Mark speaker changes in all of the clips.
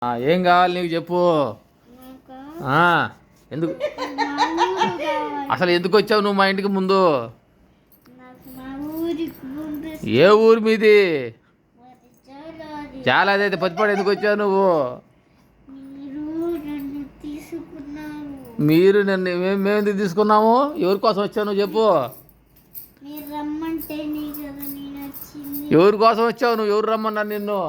Speaker 1: ఏం కావాలి నీకు చెప్పు. ఎందుకు అసలు ఎందుకు వచ్చావు నువ్వు మా ఇంటికి ముందు? ఏ ఊరు మీది? చాలా అదైతే పచ్చిపాడు ఎందుకు వచ్చావు నువ్వు? మీరు నన్ను మేము ఎందుకు తీసుకున్నాము? ఎవరి కోసం వచ్చావు నువ్వు చెప్పు. ఎవరి కోసం వచ్చావు నువ్వు? ఎవరు రమ్మన్నారు నిన్ను?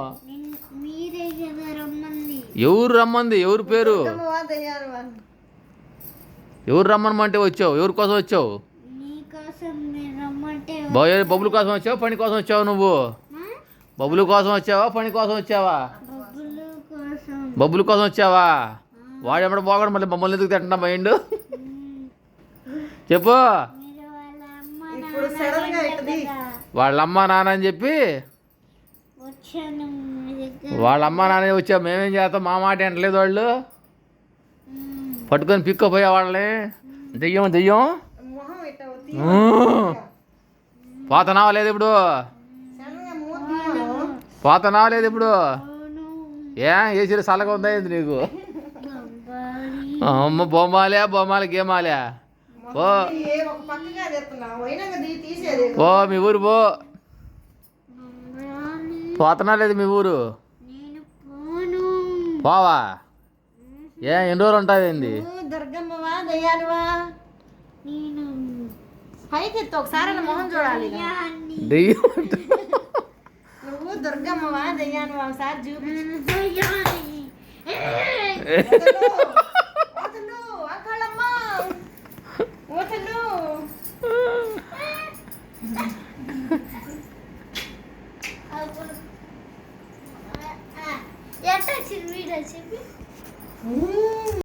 Speaker 1: ఎవరు రమ్మంది? ఎవరి పేరు? ఎవరు రమ్మనమంటే వచ్చావు? ఎవరి కోసం వచ్చావు? బబులు కోసం వచ్చావా పని కోసం వచ్చావు? నువ్వు బబులు కోసం వచ్చావా పని కోసం వచ్చావా? బబులు కోసం వచ్చావా? వాడు ఎక్కడ పోగడు మళ్ళీ మమ్మల్ని ఎందుకు తింటున్నా మైండ్ చెప్పు. వాళ్ళ అమ్మ నాన్న అని చెప్పి వాళ్ళ అమ్మ నాన్న వచ్చావు. మేమేం చేస్తాం? మా మాట ఎంటలేదు వాళ్ళు. పట్టుకొని పిక్కపోయా వాళ్ళని. దెయ్యం దెయ్యం పోతనావా లేదు ఇప్పుడు? పోతనావా లేదు ఇప్పుడు? ఏ చీర చల్లగా ఉందా ఏంది నీకు? అమ్మ బొమ్మాలే గేమాలే పో మీ ఊరు పో. పోతనా లేదు మీ ఊరు? పోవా? ఎన్ని రోజులు ఉంటావు? ఏంది
Speaker 2: దుర్గమ్మవా దయ్యానువా? పైకి ఒకసారి మొహం చూడాలి. నువ్వు దుర్గమ్మవా దయ్యానువా? ఒకసారి చూపించు. ఎట్లా చెప్పి